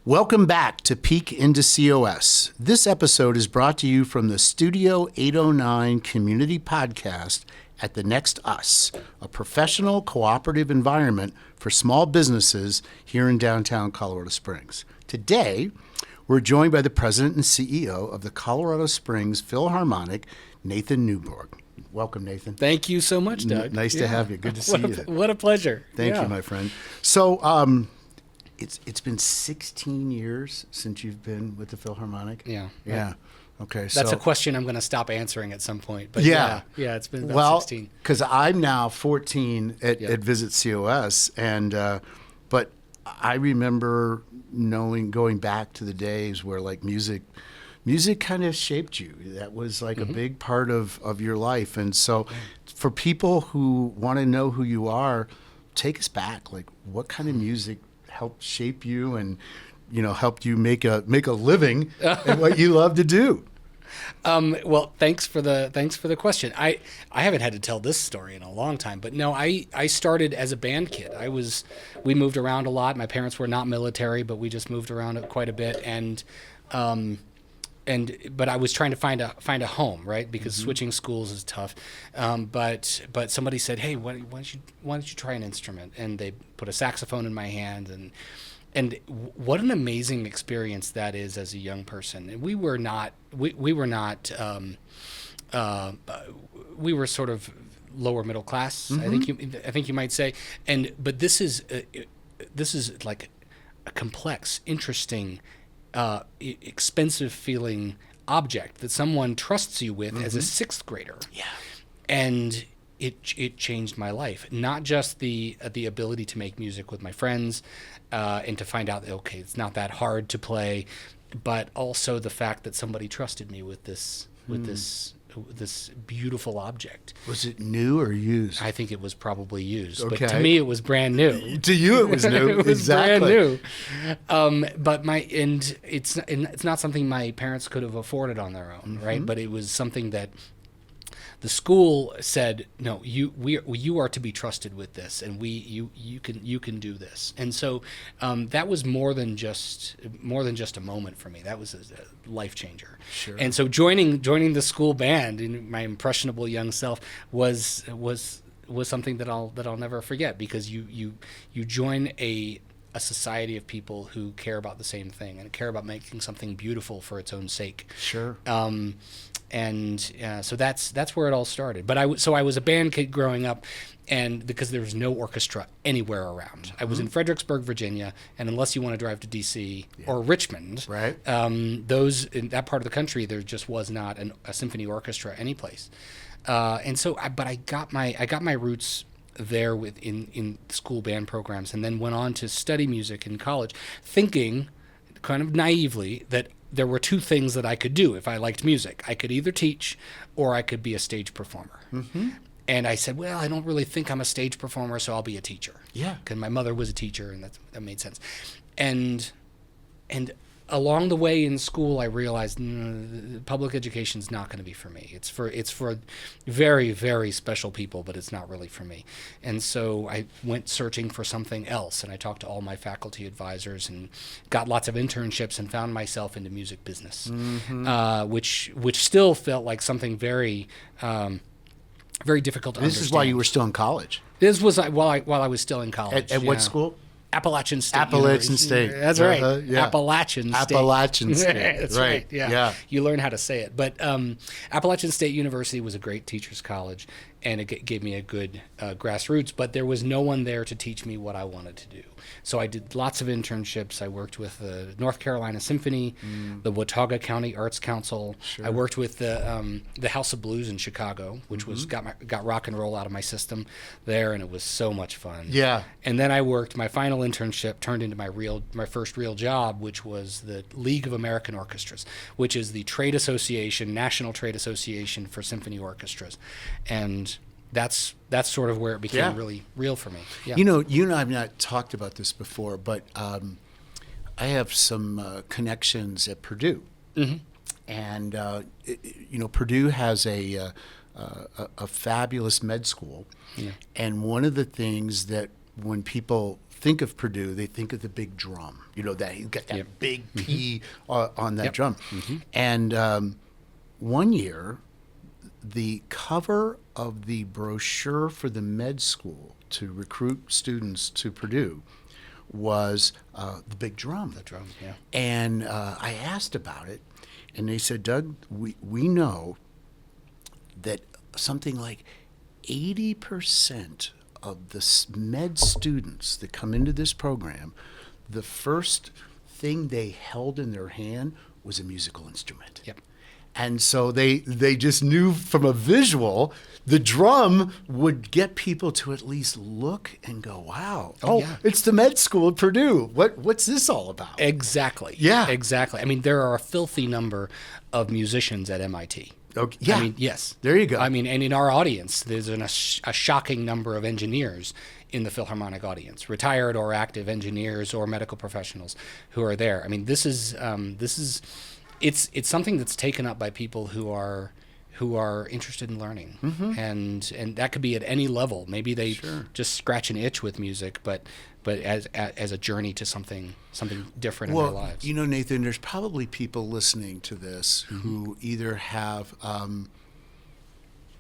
Welcome back to Peak Into COS. This episode is brought to you from the Studio 809 Community Podcast at The Next Us, a professional cooperative environment for small businesses here in downtown Colorado Springs. Today, we're joined by the president and CEO of the Colorado Springs Philharmonic, Nathan Newbrough. Welcome, Nathan. Thank you so much, Doug. Nice to have you. Good to see you. What a pleasure. Thank you, my friend. So, it's been 16 years since you've been with the Philharmonic? Yeah. Yeah. Okay. That's a question I'm going to stop answering at some point. But yeah, it's been about 16. Because I'm now 14 at Visit COS, and but I remember going back to the days where like music kind of shaped you. That was like a big part of your life. And so for people who want to know who you are, take us back. Like, what kind of music helped shape you and, helped you make a living at what you love to do? Well, thanks for the question. I haven't had to tell this story in a long time, but no, I started as a band kid. We moved around a lot. My parents were not military, but we just moved around quite a bit, but I was trying to find a home, right? Because switching schools is tough. But somebody said, "Hey, why don't you try an instrument?" And they put a saxophone in my hand, and what an amazing experience that is as a young person. And we were sort of lower middle class, I think you might say. But this is like a complex, interesting, expensive feeling object that someone trusts you with as a sixth grader. Yeah. And it changed my life. Not just the ability to make music with my friends, and to find out that, okay, it's not that hard to play, but also the fact that somebody trusted me with this beautiful object. Was it new or used? I think it was probably used. Okay. But to me, it was brand new. To you, it was new. It was exactly. brand new. But it's not something my parents could have afforded on their own, right? But it was something that the school said, no, you are to be trusted with this, and you can do this. And so that was more than just a moment for me. That was a life changer. Sure. And so joining the school band in my impressionable young self was something that I'll never forget, because you join a society of people who care about the same thing and care about making something beautiful for its own sake. Sure. So that's where it all started. But I was a band kid growing up, and because there was no orchestra anywhere around. I was in Fredericksburg, Virginia, and unless you want to drive to D.C. or Richmond, right? Those in that part of the country, there just was not a symphony orchestra anyplace. But I got my roots there in school band programs, and then went on to study music in college, thinking kind of naively that there were two things that I could do if I liked music. I could either teach or I could be a stage performer. And I said, well, I don't really think I'm a stage performer, so I'll be a teacher. Yeah. Because my mother was a teacher, and that made sense. And along the way in school, I realized public education is not going to be for me. It's for very, very special people, but it's not really for me. And so I went searching for something else, and I talked to all my faculty advisors and got lots of internships and found myself into music business, which still felt like something very, very difficult to understand. This is while you were still in college. This was while I was still in college. At what school? Appalachian State. Appalachian State. That's right. Yeah. Appalachian State. Appalachian State. That's right. Yeah. You learn how to say it. But Appalachian State University was a great teacher's college, and it gave me a good grassroots, but there was no one there to teach me what I wanted to do. So I did lots of internships. I worked with the North Carolina Symphony, the Watauga County Arts Council. Sure. I worked with the House of Blues in Chicago, which was got rock and roll out of my system there, and it was so much fun. Yeah. And then my final internship turned into my first real job, which was the League of American Orchestras, which is the national trade association for symphony orchestras. And that's sort of where it became really real for me. Yeah. You and I have not talked about this before, but I have some connections at Purdue, and Purdue has a fabulous med school, and one of the things that when people think of Purdue, they think of the big drum. You know, that you got that Yep. big P on that Yep. drum. And one year, the cover of the brochure for the med school to recruit students to Purdue was the big drum. The drum, yeah. And I asked about it, and they said, Doug, we know that something like 80% of the med students that come into this program, the first thing they held in their hand was a musical instrument. Yep. And so they just knew from a visual, the drum would get people to at least look and go, wow, yeah. it's the med school at Purdue. What's this all about? Exactly. Yeah. Exactly. I mean, there are a filthy number of musicians at MIT. Okay. Yeah. I mean, yes. There you go. I mean, and in our audience, there's a shocking number of engineers in the Philharmonic audience, retired or active engineers or medical professionals who are there. I mean, this is it's something that's taken up by people who are interested in learning, and that could be at any level. Maybe they just scratch an itch with music, but as a journey to something different in their lives. You know, Nathan, there's probably people listening to this who either have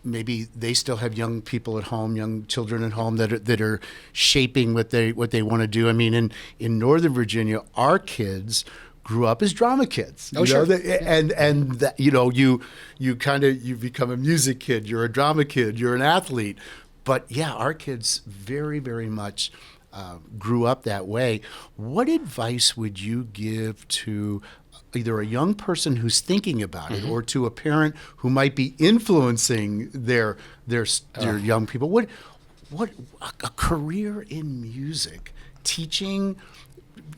maybe they still have young people at home, young children at home that are shaping what they want to do. I mean, in Northern Virginia, our kids grew up as drama kids. Oh, sure. And that, you know, you become a music kid, you're a drama kid, you're an athlete. But yeah, our kids very, very much grew up that way. What advice would you give to either a young person who's thinking about it or to a parent who might be influencing their young people? What a career in music, teaching,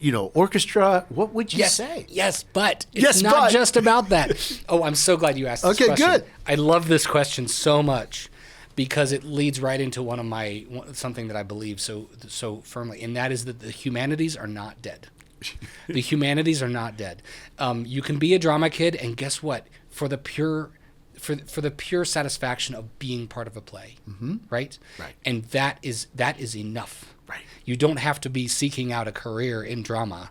you know, orchestra, what would you say? Yes, but it's not just about that. Oh, I'm so glad you asked this question. Okay, good. I love this question so much because it leads right into something that I believe so firmly, and that is that the humanities are not dead. The humanities are not dead. You can be a drama kid, and guess what? For the pure satisfaction of being part of a play, right? Right. And that is enough. Right. You don't have to be seeking out a career in drama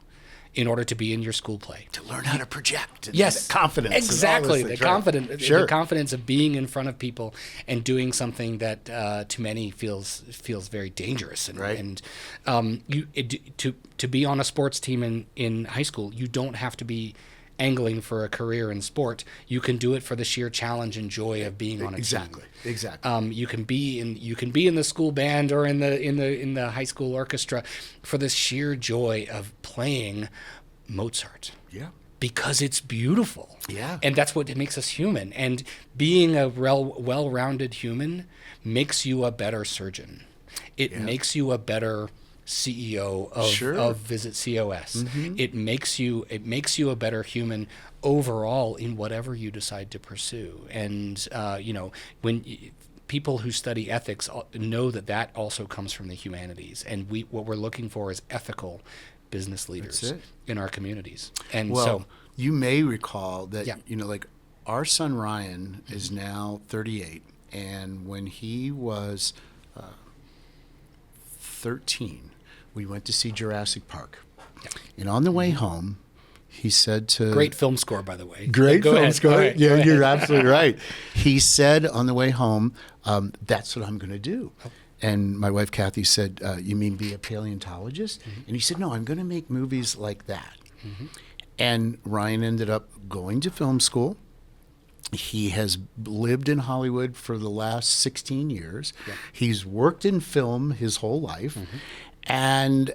in order to be in your school play. To learn how to project. And Yes, confidence. Exactly, And all the those things, right? the confidence of being in front of people and doing something that to many feels very dangerous. And, Right. And to be on a sports team in high school, you don't have to be angling for a career in sport. You can do it for the sheer challenge and joy of being on a team. Exactly. You can be in the school band or in the high school orchestra for the sheer joy of playing Mozart. Yeah. Because it's beautiful. Yeah. And that's what makes us human. And being a well-rounded human makes you a better surgeon. It makes you a better CEO of Visit COS. It makes you a better human overall in whatever you decide to pursue. And when people who study ethics know that also comes from the humanities. And what we're looking for is ethical business leaders in our communities. And well, you may recall that Yeah. like our son Ryan is now 38, and when he was 13, we went to see Jurassic Park. Yeah. And on the way home, he said to... Great film score, by the way. Great Go film ahead. score. Right, yeah, go you're ahead. absolutely right. He said on the way home, that's what I'm going to do. And my wife, Kathy, said, you mean be a paleontologist? And he said, no, I'm going to make movies like that. And Ryan ended up going to film school. He has lived in Hollywood for the last 16 years. Yeah. He's worked in film his whole life. And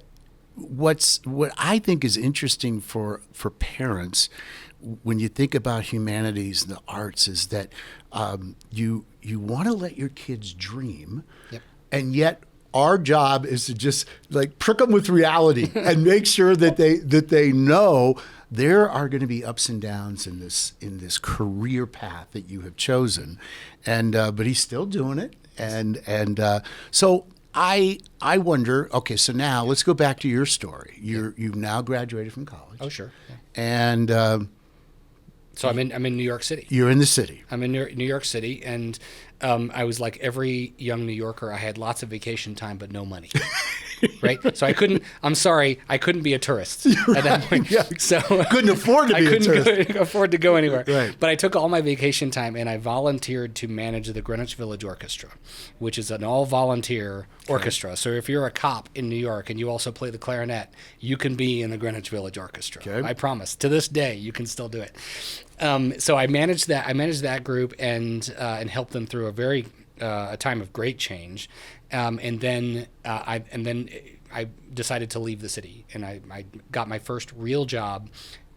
what I think is interesting for parents when you think about humanities and the arts is that you want to let your kids dream, and yet our job is to just like prick them with reality and make sure that they know there are going to be ups and downs in this career path that you have chosen, and but he's still doing it, and so I wonder. Okay, so now let's go back to your story. You've now graduated from college. Oh, sure. Yeah. And So I'm in New York City. you're in the city. I'm in New York City, and I was like every young New Yorker. I had lots of vacation time, but no money. right? So I'm sorry, I couldn't be a tourist at that point. Yeah. So Couldn't afford to be a tourist. I couldn't afford to go anywhere. Right. But I took all my vacation time and I volunteered to manage the Greenwich Village Orchestra, which is an all-volunteer orchestra. So if you're a cop in New York and you also play the clarinet, you can be in the Greenwich Village Orchestra. Okay. I promise. To this day, you can still do it. So I managed that. I managed that group and helped them through a time of great change. And then I decided to leave the city, and I got my first real job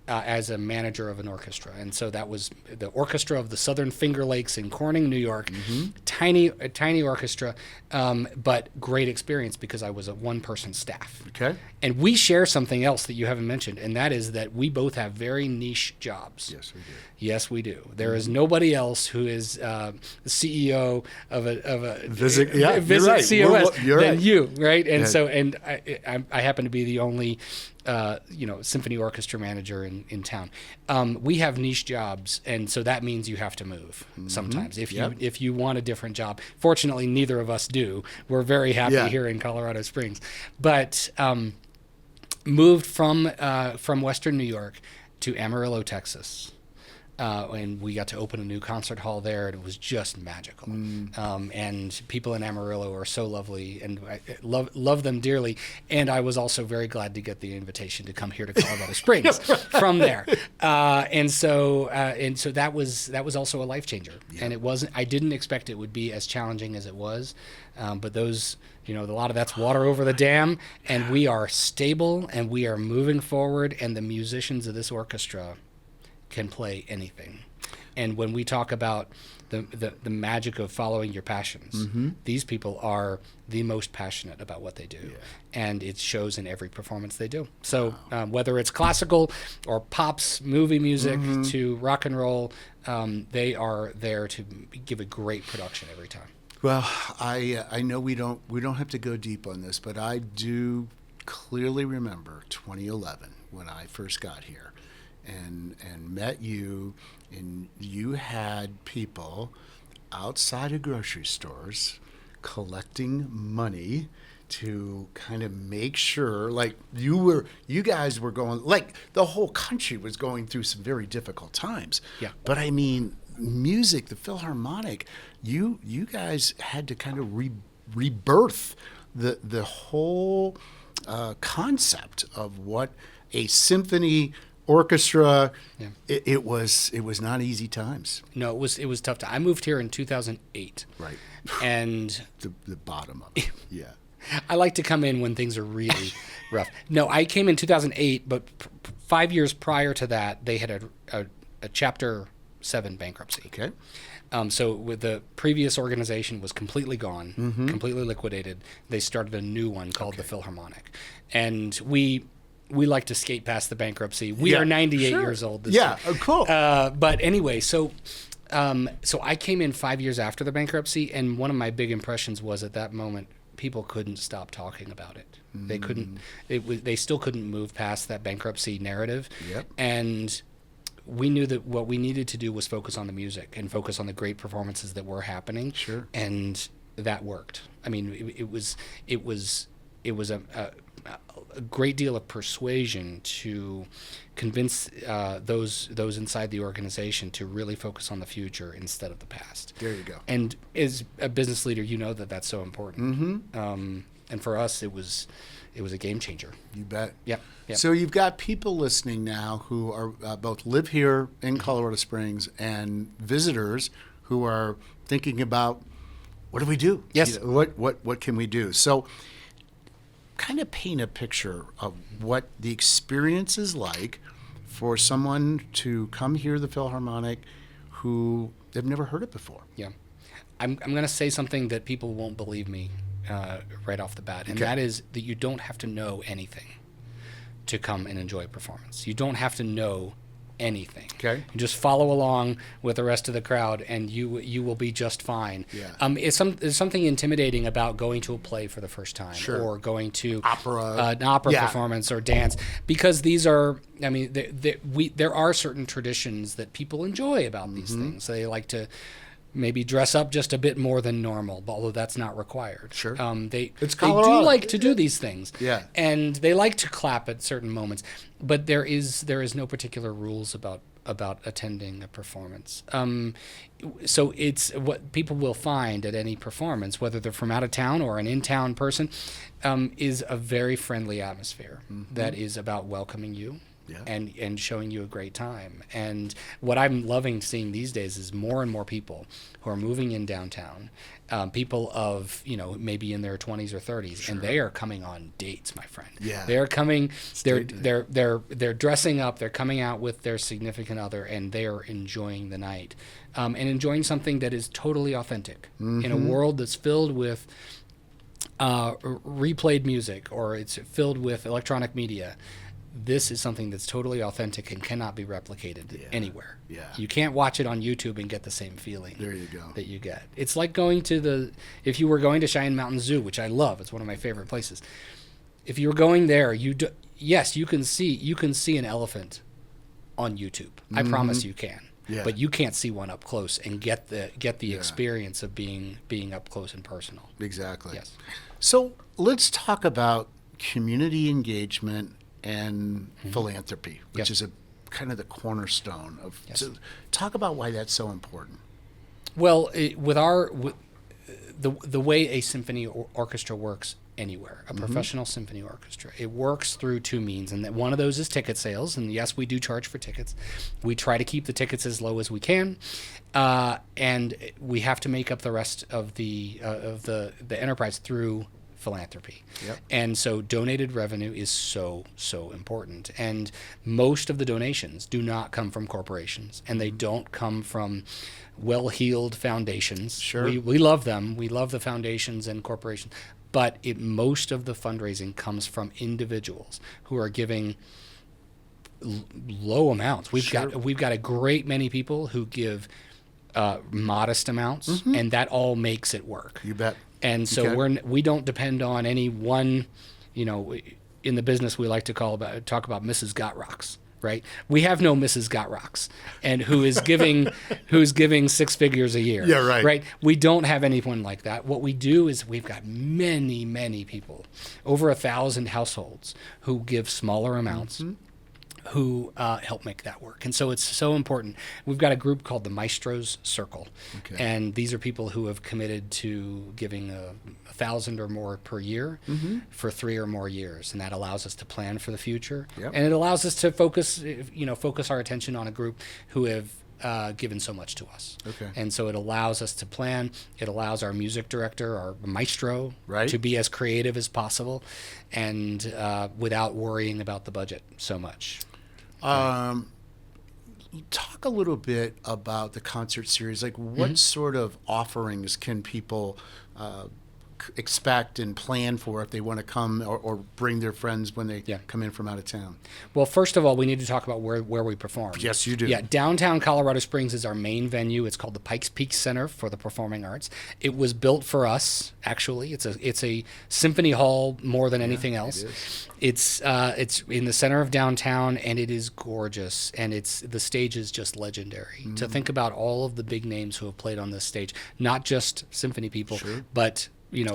as a manager of an orchestra. And so that was the Orchestra of the Southern Finger Lakes in Corning, New York. A tiny orchestra, but great experience because I was a one-person staff. Okay. And we share something else that you haven't mentioned, and that is that we both have very niche jobs. Yes, we do. Yes, we do. There is nobody else who is the CEO of a Visit COS you're than right. you, right? And Yeah. so, and I happen to be the only symphony orchestra manager in town. We have niche jobs, and so that means you have to move sometimes if you want a different job. Fortunately, neither of us do. We're very happy here in Colorado Springs, but moved from Western New York to Amarillo, Texas. And we got to open a new concert hall there, and it was just magical. And people in Amarillo are so lovely, and I love them dearly. And I was also very glad to get the invitation to come here to Colorado Springs from there. And so that was also a life changer. Yeah. And it wasn't. I didn't expect it would be as challenging as it was. But those, a lot of that's water over the dam, and we are stable, and we are moving forward, and the musicians of this orchestra can play anything. And when we talk about the magic of following your passions, these people are the most passionate about what they do, and it shows in every performance they do. So whether it's classical or pops, movie music to rock and roll, they are there to give a great production every time. Well, I know we don't have to go deep on this, but I do clearly remember 2011 when I first got here. And met you, and you had people outside of grocery stores collecting money to kind of make sure, like you guys were going, like the whole country was going through some very difficult times. Yeah. But I mean, music, the Philharmonic, you guys had to kind of rebirth the whole concept of what a symphony orchestra. It was not easy times. No, it was tough. I moved here in 2008. Right. And the bottom of it. Yeah. I like to come in when things are really rough. No, I came in 2008, but 5 years prior to that, they had a Chapter 7 bankruptcy. Okay. So with the previous organization was completely gone, completely liquidated. They started a new one called the Philharmonic, and we like to skate past the bankruptcy. We are 98 years old this year. Oh, cool. But anyway, so I came in 5 years after the bankruptcy, and one of my big impressions was at that moment, people couldn't stop talking about it. They couldn't. They still couldn't move past that bankruptcy narrative. Yep. And we knew that what we needed to do was focus on the music and focus on the great performances that were happening. Sure. And that worked. I mean, it was a great deal of persuasion to convince those inside the organization to really focus on the future instead of the past. There you go. And as a business leader, you know that that's so important. And for us, it was a game changer. You bet. Yep. So you've got people listening now who are both live here in Colorado Springs and visitors who are thinking about, what do we do? Yes. What can we do? So kind of paint a picture of what the experience is like for someone to come hear the Philharmonic who they've never heard it before. Yeah. I'm going to say something that people won't believe me right off the bat, and that is that you don't have to know anything to come and enjoy a performance. You don't have to know anything. Okay. You just follow along with the rest of the crowd, and you will be just fine. Yeah. There's something intimidating about going to a play for the first time, or going to an opera performance or dance, because these are. I mean, there are certain traditions that people enjoy about these things. They like to maybe dress up just a bit more than normal, although that's not required. Sure. They It's do Colorado. like to do these things. Yeah. And they like to clap at certain moments, but there is no particular rules about attending a performance. So it's what people will find at any performance, whether they're from out of town or an in-town person, is a very friendly atmosphere that is about welcoming you. Yeah. And showing you a great time. And what I'm loving seeing these days is more and more people who are moving in downtown, people of, maybe in their 20s or 30s, Sure. and they are coming on dates, my friend. Yeah. They're coming, they're dressing up, they're coming out with their significant other, and they are enjoying the night, and enjoying something that is totally authentic in a world that's filled with replayed music, or it's filled with electronic media. This is something that's totally authentic and cannot be replicated anywhere. Yeah. You can't watch it on YouTube and get the same feeling There you go. that you get. It's like going to if you were going to Cheyenne Mountain Zoo, which I love, it's one of my favorite places. If you were going there, yes, you can see an elephant on YouTube. I promise you can. Yeah. But you can't see one up close and get the experience of being up close and personal. Exactly. Yes. So let's talk about community engagement and philanthropy, which is a kind of the cornerstone of. Yes. So talk about why that's so important. Well, the way a symphony orchestra works anywhere, a professional symphony orchestra, it works through two means, and that one of those is ticket sales. And yes, we do charge for tickets. We try to keep the tickets as low as we can, and we have to make up the rest of the enterprise through philanthropy. Yep. And so donated revenue is so important. And most of the donations do not come from corporations, and they don't come from well-heeled foundations. Sure. We love them. We love the foundations and corporations. But most of the fundraising comes from individuals who are giving low amounts. We've got a great many people who give modest amounts, and that all makes it work. You bet. And so we don't depend on any one, in the business we like to talk about Mrs. Got Rocks, right? We have no Mrs. Got Rocks, and who's giving 6 figures a year. Yeah, right. Right. We don't have anyone like that. What we do is we've got many people, over 1,000 households who give smaller amounts. Who help make that work. And so it's so important. We've got a group called the Maestros Circle. Okay. And these are people who have committed to giving 1,000 or more per year for 3 or more years. And that allows us to plan for the future. Yep. And it allows us to focus our attention on a group who have given so much to us. Okay. And so it allows us to plan. It allows our music director, our maestro, Right. to be as creative as possible, and without worrying about the budget so much. Talk a little bit about the concert series. Like, what sort of offerings can people expect and plan for if they want to come or bring their friends when they come in from out of town? Well, first of all, we need to talk about where we perform. Yes, you do. Yeah, downtown Colorado Springs is our main venue. It's called the Pikes Peak Center for the Performing Arts. It was built for us, actually. It's a symphony hall more than anything else. It is. It's in the center of downtown, and it is gorgeous, and the stage is just legendary. To think about all of the big names who have played on this stage, not just symphony people, but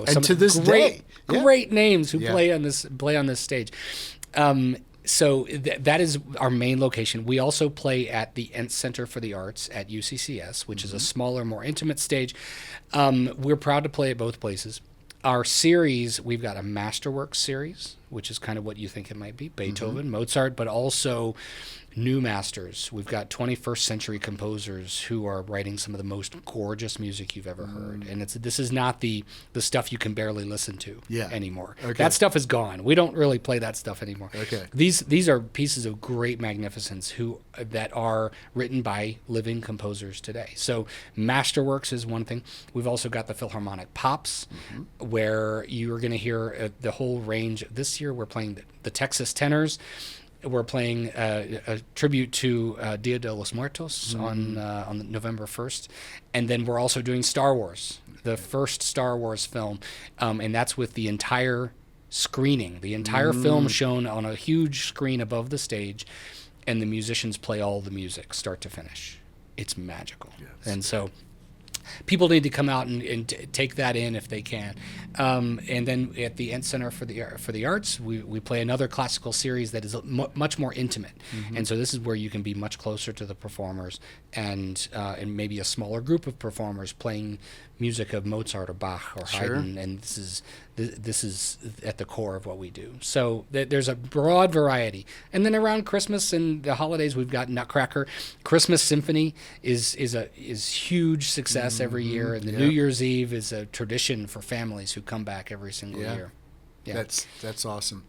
some to this day, great names who play on this stage. So that is our main location. We also play at the Entz Center for the Arts at UCCS, which is a smaller, more intimate stage. We're proud to play at both places. Our series, we've got a Masterworks series, which is kind of what you think it might be, Beethoven, Mozart, but also new masters. We've got 21st century composers who are writing some of the most gorgeous music you've ever heard. And this is not the stuff you can barely listen to anymore. Okay. That stuff is gone. We don't really play that stuff anymore. Okay. These are pieces of great magnificence that are written by living composers today. So Masterworks is one thing. We've also got the Philharmonic Pops, where you are going to hear the whole range. This year we're playing the Texas tenors. We're playing a tribute to Dia de los Muertos on November 1st. And then we're also doing Star Wars, the first Star Wars film. And that's with the entire screening, the entire film shown on a huge screen above the stage. And the musicians play all the music, start to finish. It's magical. Yes. And so people need to come out and take that in if they can. And then at the Ent Center for the Arts, we play another classical series that is much more intimate. And so this is where you can be much closer to the performers and maybe a smaller group of performers playing music of Mozart or Bach or Haydn. And this is at the core of what we do. So there's a broad variety. And then around Christmas and the holidays, we've got Nutcracker. Christmas Symphony is huge success every year, and the New Year's Eve is a tradition for families who come back every single year. Yeah, that's awesome.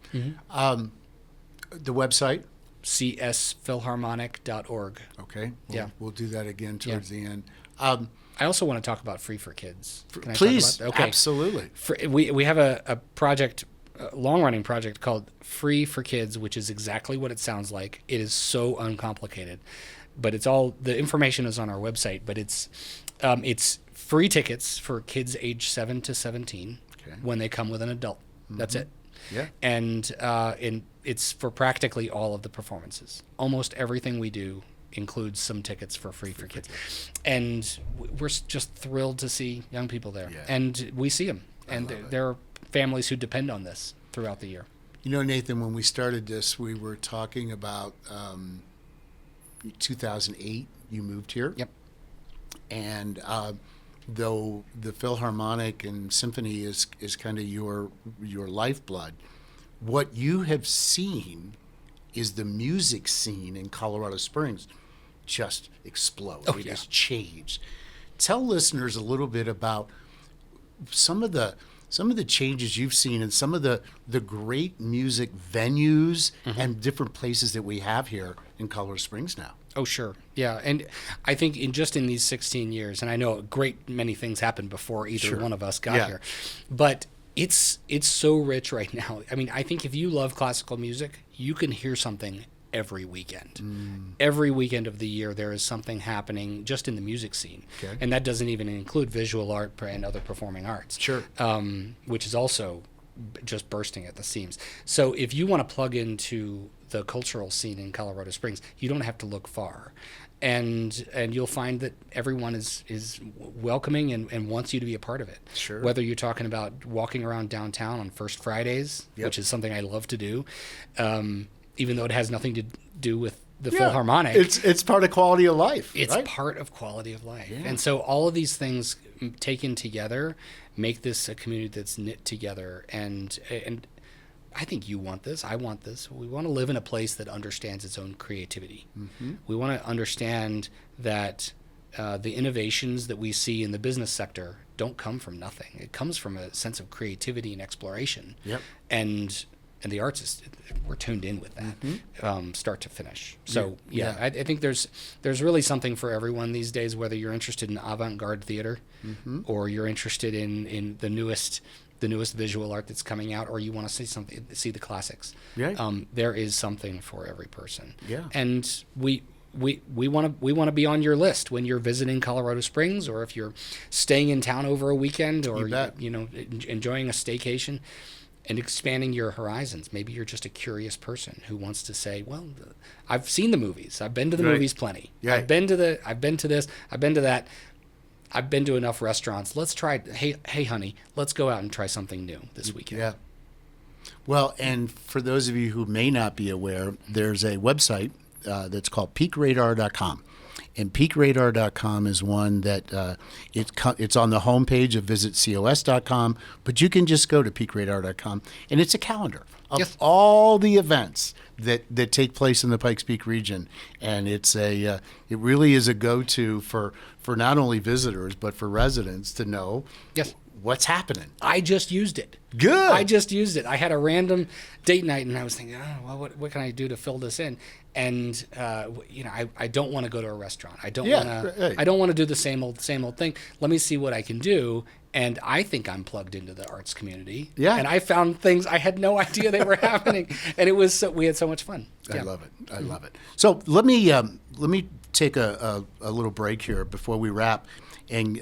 The website, csphilharmonic.org. Okay. We'll do that again towards the end. I also want to talk about Free for Kids. Can I Please, talk about that? Okay. Absolutely. We have a project, a long-running project called Free for Kids, which is exactly what it sounds like. It is so uncomplicated, but it's all the information is on our website. But it's free tickets for kids age 7 to 17 when they come with an adult. That's it. Yeah. And it's for practically all of the performances. Almost everything we do includes some tickets for Free for Kids. And we're just thrilled to see young people there. Yeah. And we see them. And there are families who depend on this throughout the year. You know, Nathan, when we started this, we were talking about 2008, you moved here. Yep. And though the Philharmonic and Symphony is kind of your lifeblood, what you have seen is the music scene in Colorado Springs just explode. It has changed. Tell listeners a little bit about some of the changes you've seen and some of the great music venues and different places that we have here in Colorado Springs now. Oh, sure. Yeah. And I think in these 16 years, and I know a great many things happened before either one of us got here, but it's so rich right now. I mean, I think if you love classical music, you can hear something every weekend. Every weekend of the year, there is something happening just in the music scene. Okay. And that doesn't even include visual art and other performing arts. Sure. Which is also just bursting at the seams. So if you want to plug into the cultural scene in Colorado Springs, you don't have to look far. And you'll find that everyone is welcoming and wants you to be a part of it. Sure. Whether you're talking about walking around downtown on First Fridays, which is something I love to do, even though it has nothing to do with the Philharmonic. It's part of quality of life. It's part of quality of life. Yeah. And so all of these things taken together make this a community that's knit together. And I think you want this. I want this. We want to live in a place that understands its own creativity. We want to understand that the innovations that we see in the business sector don't come from nothing. It comes from a sense of creativity and exploration. Yep. And the arts we're tuned in with that, start to finish. So I think there's really something for everyone these days. Whether you're interested in avant-garde theater, or you're interested in the newest visual art that's coming out, or you want to see the classics. There is something for every person. And we want to be on your list when you're visiting Colorado Springs, or if you're staying in town over a weekend, or enjoying a staycation and expanding your horizons. Maybe you're just a curious person who wants to say, well, I've seen the movies. I've been to the movies plenty. I've been to this. I've been to that. I've been to enough restaurants. Let's try. Hey, honey, let's go out and try something new this weekend. Yeah. Well, and for those of you who may not be aware, there's a website that's called peakradar.com. And peakradar.com is one that it's on the homepage of visitcos.com, but you can just go to peakradar.com, and it's a calendar of all the events that take place in the Pikes Peak region. And it really is a go-to for not only visitors, but for residents to know what's happening. I just used it. Good. I just used it. I had a random date night, and I was thinking, what can I do to fill this in? And I don't want to go to a restaurant. I don't want to do the same old thing. Let me see what I can do. And I think I'm plugged into the arts community. Yeah. And I found things I had no idea they were happening, and we had so much fun. I love it. I love it. So let me take a little break here before we wrap, and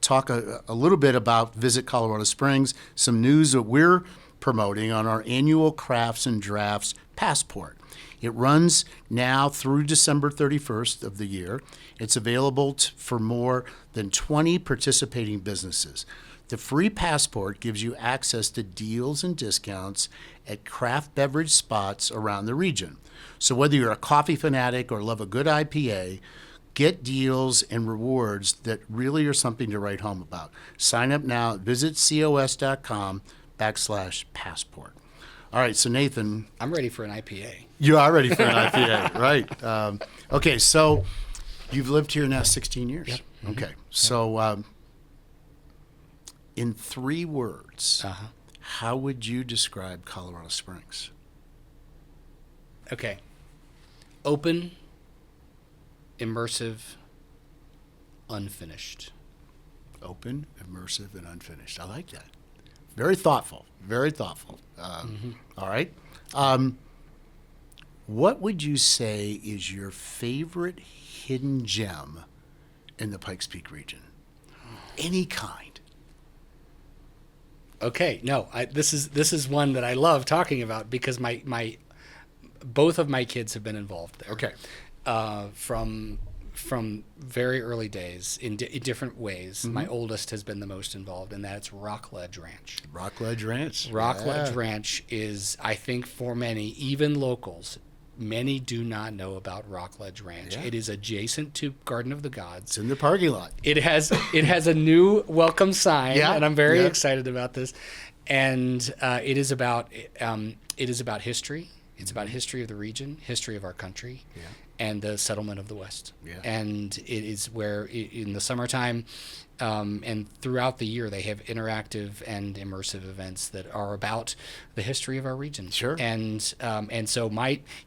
talk a little bit about Visit Colorado Springs, some news that we're promoting on our annual Crafts and Drafts Passport. It runs now through December 31st of the year. It's available for more than 20 participating businesses. The free passport gives you access to deals and discounts at craft beverage spots around the region. So whether you're a coffee fanatic or love a good IPA, get deals and rewards that really are something to write home about. Sign up now at visitcos.com/passport. All right, so Nathan. I'm ready for an IPA. You are ready for an IPA, right? Okay, so you've lived here now 16 years. Yep. Okay, so in 3 words, how would you describe Colorado Springs? Okay. Open, immersive, unfinished. Open, immersive, and unfinished. I like that. Very thoughtful. Very thoughtful. All right. What would you say is your favorite hidden gem in the Pikes Peak region? Any kind. Okay. No, this is one that I love talking about because both of my kids have been involved there. Okay. From very early days in different ways. My oldest has been the most involved, and that's Rockledge Ranch. Rockledge Ranch. Rockledge Ranch is, I think, for many, even locals, many do not know about Rockledge Ranch. Yeah. It is adjacent to Garden of the Gods. It's in the parking lot. It has a new welcome sign, and I'm very excited about this. And it is about history. It's about history of the region, history of our country, and the settlement of the West. Yeah. And it is where in the summertime and throughout the year they have interactive and immersive events that are about the history of our region. Sure. And so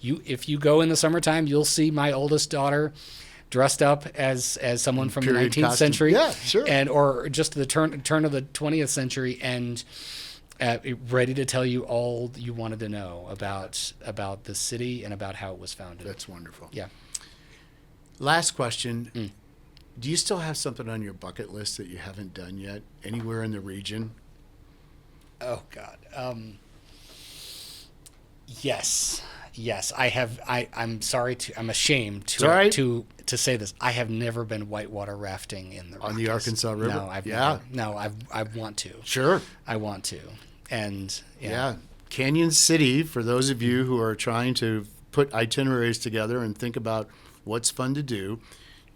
if you go in the summertime, you'll see my oldest daughter dressed up as someone from the 19th costume. century, Yeah, sure. or just the turn of the 20th century, and ready to tell you all you wanted to know about the city and about how it was founded. That's wonderful. Yeah. Last question. Do you still have something on your bucket list that you haven't done yet? Anywhere in the region? Oh God. Yes. I have. I'm sorry to. I'm ashamed to say this. I have never been whitewater rafting in the On the Arkansas River? No, I've Yeah. never. No, I want to. Sure. I want to. And Yeah. Canyon City, for those of you who are trying to put itineraries together and think about what's fun to do,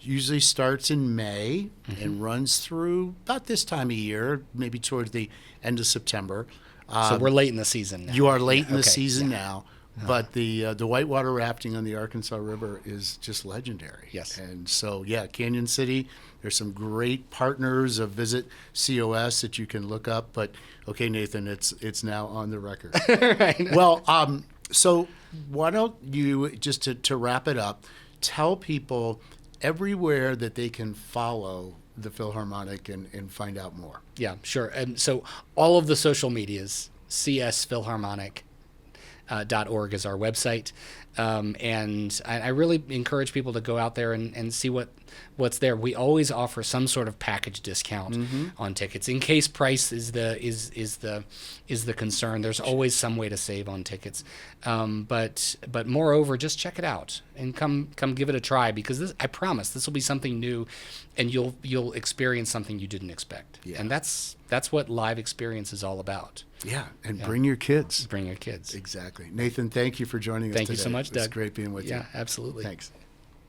usually starts in May and runs through about this time of year, maybe towards the end of September. So we're late in the season now. You are late in the Okay, season yeah. now. But the whitewater rafting on the Arkansas River is just legendary. Yes. And so, Canyon City, there's some great partners of Visit COS that you can look up. But, okay, Nathan, it's now on the record. Right. Well, so why don't you, just to wrap it up, tell people everywhere that they can follow the Philharmonic and find out more. Yeah, sure. And so all of the social medias, CS Philharmonic, .org is our website, and I really encourage people to go out there and see what's there. We always offer some sort of package discount on tickets in case price is the concern. There's always some way to save on tickets, but moreover, just check it out and come give it a try, because I promise this will be something new, and you'll experience something you didn't expect. Yeah. And that's what live experience is all about. Yeah, and bring your kids. Bring your kids. Exactly. Nathan, thank you for joining us today. Thank you so much, Doug. It's great being with you. Yeah, absolutely. Thanks.